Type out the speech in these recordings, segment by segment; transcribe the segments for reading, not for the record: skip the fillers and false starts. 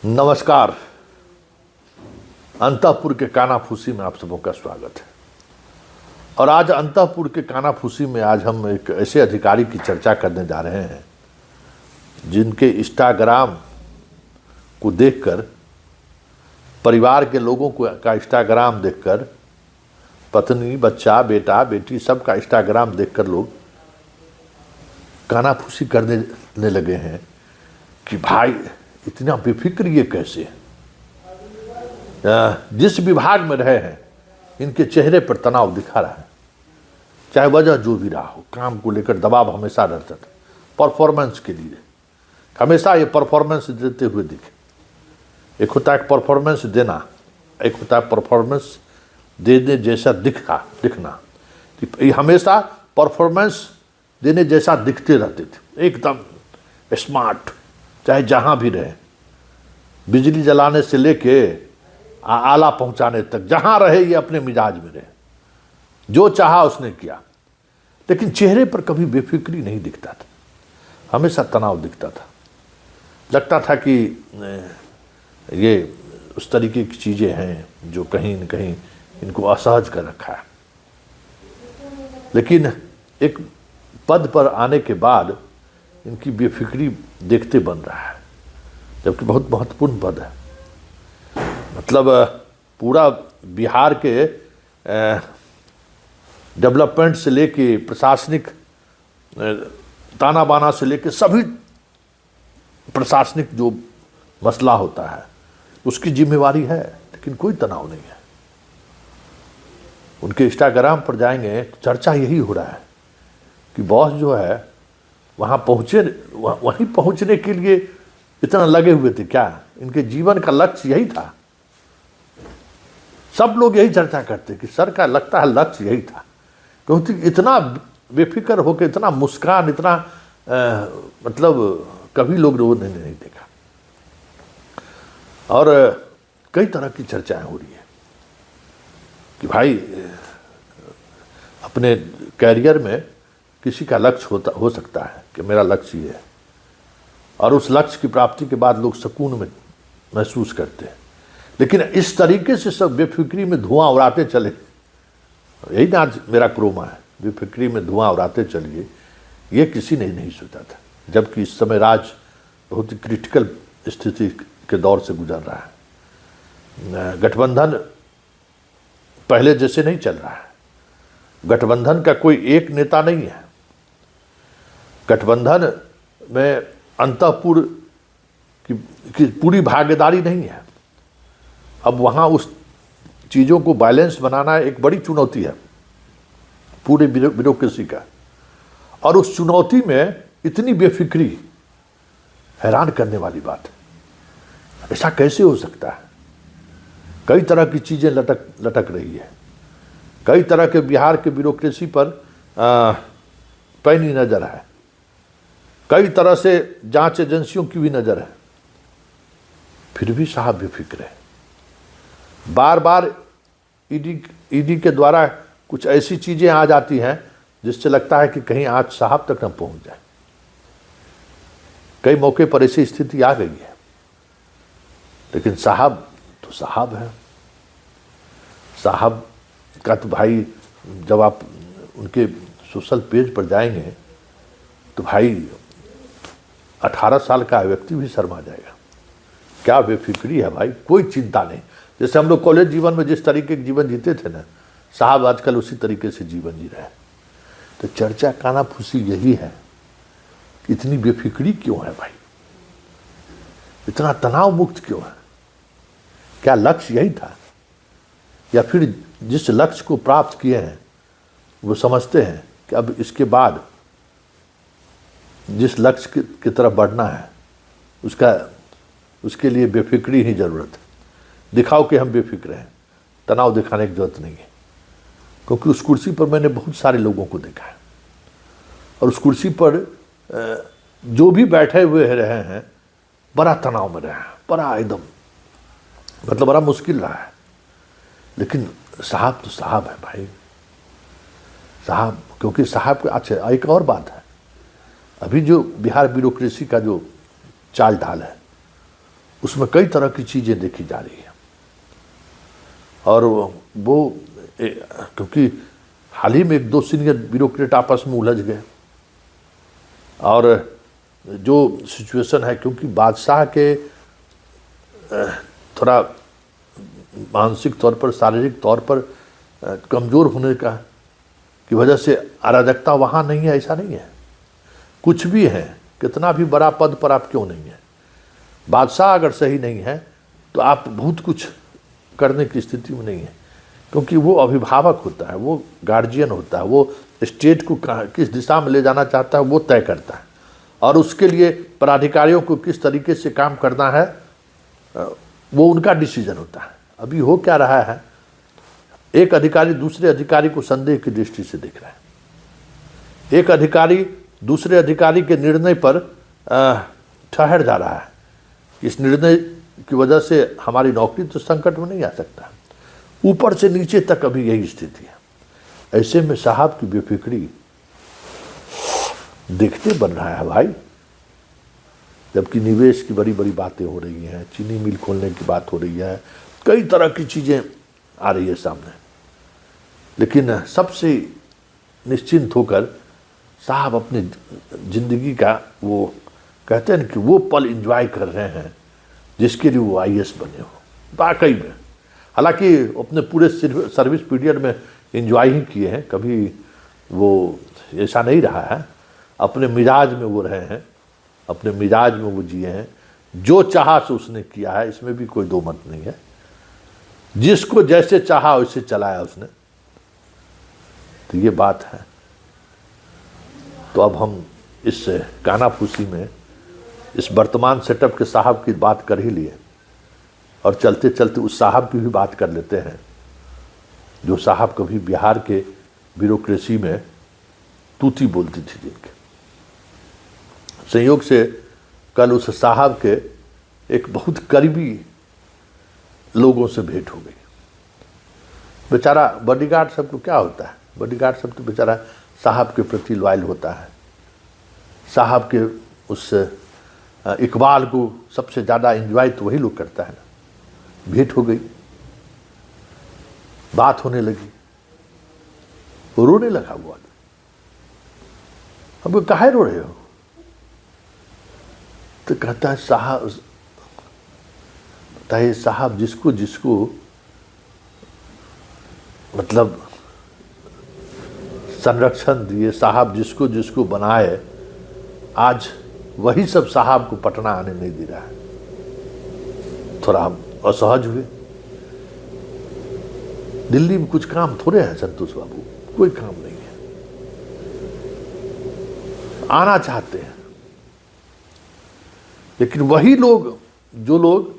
नमस्कार। अंतःपुर के कानाफूसी में आप सबों का स्वागत है। और आज अंतःपुर के कानाफूसी में आज हम एक ऐसे अधिकारी की चर्चा करने जा रहे हैं जिनके इंस्टाग्राम को देखकर, परिवार के लोगों का इंस्टाग्राम देखकर, पत्नी, बच्चा, बेटा, बेटी सबका इंस्टाग्राम देखकर लोग कानाफूसी करने लगे हैं कि भाई इतना बेफिक्र ये कैसे। जिस विभाग में रहे हैं इनके चेहरे पर तनाव दिखा रहा है, चाहे वजह जो भी रहा हो। काम को लेकर दबाव हमेशा रहता था, परफॉर्मेंस के लिए हमेशा ये परफॉर्मेंस देते हुए दिखे। एक होता है परफॉर्मेंस देना, एक होता है परफॉर्मेंस देने जैसा दिखना। ये हमेशा परफॉर्मेंस देने जैसा दिखते रहते थे, एकदम स्मार्ट, चाहे जहाँ भी रहे। बिजली जलाने से लेके आला पहुँचाने तक जहाँ रहे ये अपने मिजाज में रहे, जो चाहा उसने किया। लेकिन चेहरे पर कभी बेफिक्री नहीं दिखता था, हमेशा तनाव दिखता था। लगता था कि ये उस तरीके की चीज़ें हैं जो कहीं न कहीं इनको असहज कर रखा है। लेकिन एक पद पर आने के बाद इनकी बेफिक्री देखते बन रहा है, जबकि बहुत महत्वपूर्ण पद है। मतलब पूरा बिहार के डेवलपमेंट से लेके प्रशासनिक ताना बाना से लेके सभी प्रशासनिक जो मसला होता है उसकी जिम्मेवारी है, लेकिन कोई तनाव नहीं है। उनके इंस्टाग्राम पर जाएंगे तो चर्चा यही हो रहा है कि बॉस जो है वहाँ पहुँचे, वहीं पहुँचने के लिए इतना लगे हुए थे। क्या इनके जीवन का लक्ष्य यही था? सब लोग यही चर्चा करते कि सर का लगता है लक्ष्य यही था, क्योंकि इतना बेफिक्र होकर, इतना मुस्कान, इतना मतलब कभी लोग ने नहीं देखा। और कई तरह की चर्चाएं हो रही है कि भाई अपने कैरियर में किसी का लक्ष्य हो सकता है कि मेरा लक्ष्य ये है, और उस लक्ष्य की प्राप्ति के बाद लोग सुकून में महसूस करते हैं। लेकिन इस तरीके से सब बेफिक्री में धुआं उड़ाते चले, यही ना आज मेरा क्रोमा है, बेफिक्री में धुआं उड़ाते चलिए, ये किसी ने नहीं सोचा था। जबकि इस समय राज्य बहुत ही क्रिटिकल स्थिति के दौर से गुजर रहा है। गठबंधन पहले जैसे नहीं चल रहा है। गठबंधन का कोई एक नेता नहीं है। गठबंधन में अंतःपुर की पूरी भागीदारी नहीं है। अब वहाँ उस चीज़ों को बैलेंस बनाना एक बड़ी चुनौती है पूरे ब्यूरोक्रेसी का। और उस चुनौती में इतनी बेफिक्री हैरान करने वाली बात है। ऐसा कैसे हो सकता है? कई तरह की चीज़ें लटक रही है। कई तरह के बिहार के ब्यूरोक्रेसी पर पैनी नज़र है। कई तरह से जांच एजेंसियों की भी नज़र है, फिर भी साहब बेफिक्र है। बार बार ईडी के द्वारा कुछ ऐसी चीज़ें आ जाती हैं जिससे लगता है कि कहीं आज साहब तक न पहुंच जाए। कई मौके पर ऐसी स्थिति आ गई है, लेकिन साहब तो साहब है। साहब का तो भाई जब आप उनके सोशल पेज पर जाएंगे तो भाई 18 साल का व्यक्ति भी शर्मा जाएगा। क्या बेफिक्री है भाई, कोई चिंता नहीं। जैसे हम लोग कॉलेज जीवन में जिस तरीके के जीवन जीते थे ना, साहब आजकल उसी तरीके से जीवन जी रहे हैं। तो चर्चा कानाफूसी यही है कि इतनी बेफिक्री क्यों है भाई, इतना तनाव मुक्त क्यों है? क्या लक्ष्य यही था, या फिर जिस लक्ष्य को प्राप्त किए हैं वो समझते हैं कि अब इसके बाद जिस लक्ष्य की तरफ बढ़ना है उसके लिए बेफिक्री ही ज़रूरत है। दिखाओ कि हम बेफिक्र हैं, तनाव दिखाने की जरूरत नहीं है। क्योंकि उस कुर्सी पर मैंने बहुत सारे लोगों को देखा है, और उस कुर्सी पर जो भी बैठे हुए रहे हैं बड़ा तनाव में रहे हैं, बड़ा एकदम मतलब बड़ा मुश्किल रहा है। लेकिन साहब तो साहब है भाई, साहब। क्योंकि साहब का अच्छा एक और बात है, अभी जो बिहार ब्यूरोक्रेसी का जो चाल ढाल है उसमें कई तरह की चीज़ें देखी जा रही है। और वो क्योंकि हाल ही में 1-2 सीनियर ब्यूरोक्रेट आपस में उलझ गए, और जो सिचुएशन है, क्योंकि बादशाह के थोड़ा मानसिक तौर पर, शारीरिक तौर पर कमज़ोर होने का की वजह से अराजकता वहाँ नहीं है, ऐसा नहीं है। कुछ भी है, कितना भी बड़ा पद पर आप क्यों नहीं है, बादशाह अगर सही नहीं है तो आप बहुत कुछ करने की स्थिति में नहीं है, क्योंकि वो अभिभावक होता है, वो गार्जियन होता है, वो स्टेट को किस दिशा में ले जाना चाहता है वो तय करता है, और उसके लिए पदाधिकारियों को किस तरीके से काम करना है वो उनका डिसीजन होता है। अभी हो क्या रहा है, एक अधिकारी दूसरे अधिकारी को संदेह की दृष्टि से देख रहा है, एक अधिकारी दूसरे अधिकारी के निर्णय पर ठहर जा रहा है, इस निर्णय की वजह से हमारी नौकरी तो संकट में नहीं आ सकता। ऊपर से नीचे तक अभी यही स्थिति है। ऐसे में साहब की बेफिक्री देखते बन रहा है भाई, जबकि निवेश की बड़ी बड़ी बातें हो रही हैं, चीनी मिल खोलने की बात हो रही है, कई तरह की चीज़ें आ रही है सामने, लेकिन सबसे निश्चिंत होकर साहब अपनी ज़िंदगी का वो कहते हैं कि वो पल एंजॉय कर रहे हैं जिसके लिए वो आईएएस बने हो। वाकई में, हालांकि अपने पूरे सर्विस पीरियड में एंजॉय ही किए हैं, कभी वो ऐसा नहीं रहा है, अपने मिजाज में वो रहे हैं, अपने मिजाज में वो जिए हैं, जो चाहा से उसने किया है, इसमें भी कोई दो मत नहीं है, जिसको जैसे चाहा वैसे चलाया उसने, तो ये बात है। तो अब हम इस कानाफूसी में इस वर्तमान सेटअप के साहब की बात कर ही लिए, और चलते चलते उस साहब की भी बात कर लेते हैं जो साहब कभी बिहार के ब्यूरोक्रेसी में तूती बोलती थी, जिनके संयोग से कल उस साहब के एक बहुत करीबी लोगों से भेंट हो गई। बेचारा बॉडीगार्ड सब को क्या होता है, बॉडीगार्ड सब तो बेचारा साहब के प्रति लॉयल होता है, साहब के उस इकबाल को सबसे ज़्यादा एंजॉय तो वही लोग करता है ना। भेंट हो गई, बात होने लगी, वो रोने लगा वो आदमी। अब काहे रो रहे हो, तो कहता है साहब, बताइए साहब, जिसको जिसको मतलब संरक्षण दिए, साहब जिसको जिसको बनाए, आज वही सब साहब को पटना आने नहीं दे रहा है। थोड़ा हम असहज हुए। दिल्ली में कुछ काम थोड़े हैं संतोष बाबू, कोई काम नहीं है, आना चाहते हैं, लेकिन वही लोग, जो लोग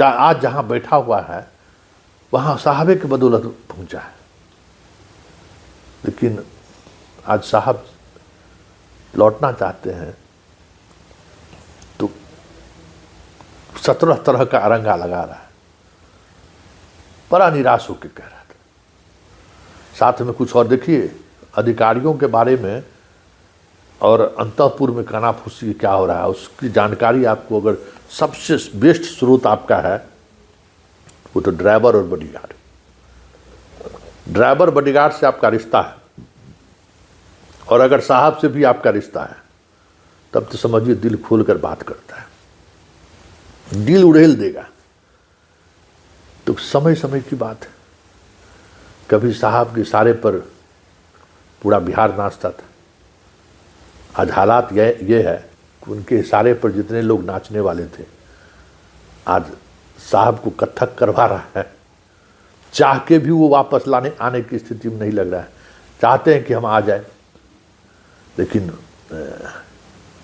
आज जहां बैठा हुआ है वहां साहबे के बदौलत पहुंचा है, लेकिन आज साहब लौटना चाहते हैं तो 17 तरह का अरंगा लगा रहा है। बड़ा निराश होकर कह रहा था। साथ में कुछ और देखिए अधिकारियों के बारे में और अंतःपुर में कानाफूसी क्या हो रहा है उसकी जानकारी आपको अगर सबसे बेस्ट स्रोत आपका है वो तो ड्राइवर और बॉडीगार्ड। ड्राइवर बॉडीगार्ड से आपका रिश्ता है, और अगर साहब से भी आपका रिश्ता है तब तो समझिए दिल खोलकर बात करता है, दिल उड़ेल देगा। तो समय समय की बात है, कभी साहब के इशारे पर पूरा बिहार नाचता था। आज हालात ये है कि उनके इशारे पर जितने लोग नाचने वाले थे आज साहब को कथक करवा रहा है, चाह के भी वो वापस आने की स्थिति में नहीं लग रहा है। चाहते हैं कि हम आ जाए, लेकिन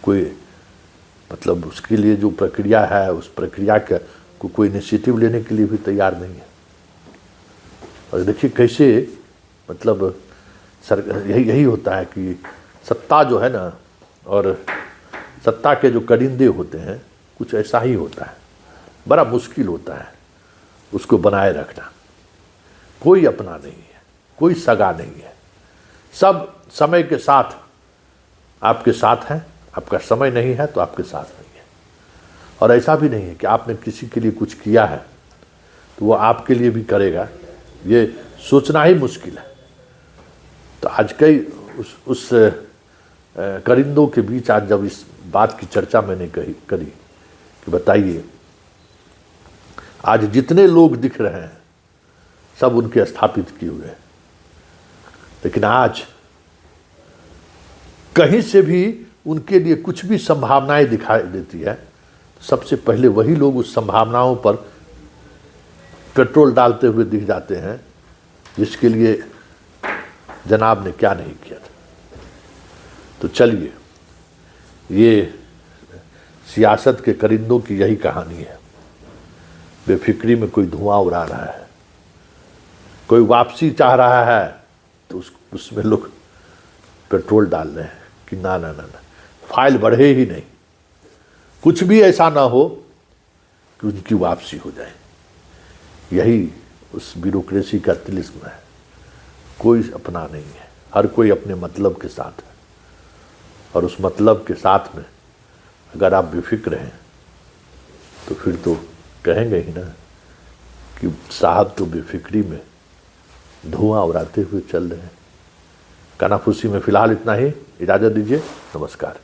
कोई मतलब उसके लिए जो प्रक्रिया है उस प्रक्रिया को कोई इनिशिएटिव लेने के लिए भी तैयार नहीं है। और देखिए कैसे मतलब यही होता है कि सत्ता जो है ना, और सत्ता के जो करिंदे होते हैं कुछ ऐसा ही होता है, बड़ा मुश्किल होता है उसको बनाए रखना। कोई अपना नहीं है, कोई सगा नहीं है, सब समय के साथ आपके साथ हैं, आपका समय नहीं है तो आपके साथ नहीं है। और ऐसा भी नहीं है कि आपने किसी के लिए कुछ किया है तो वो आपके लिए भी करेगा, ये सोचना ही मुश्किल है। तो आज कई उस करिंदों के बीच आज जब इस बात की चर्चा मैंने करी कि बताइए आज जितने लोग दिख रहे हैं सब उनके स्थापित किए हुए हैं, लेकिन आज कहीं से भी उनके लिए कुछ भी संभावनाएं दिखाई देती है, सबसे पहले वही लोग उस संभावनाओं पर पेट्रोल डालते हुए दिख जाते हैं जिसके लिए जनाब ने क्या नहीं किया था। तो चलिए, ये सियासत के करिंदों की यही कहानी है। बेफिक्री में कोई धुआं उड़ा रहा है, कोई वापसी चाह रहा है तो उसमें लोग पेट्रोल डाल रहे हैं कि ना ना ना ना, फाइल बढ़े ही नहीं, कुछ भी ऐसा ना हो कि उनकी वापसी हो जाए। यही उस ब्यूरोक्रेसी का तिलिस्म है। कोई अपना नहीं है, हर कोई अपने मतलब के साथ है, और उस मतलब के साथ में अगर आप बेफिक्र हैं तो फिर तो कहेंगे ही ना कि साहब तो बेफिक्री में धुआं उड़ाते हुए चल रहे हैं। कानाफूसी में फिलहाल इतना ही, इजाज़त दीजिए, नमस्कार।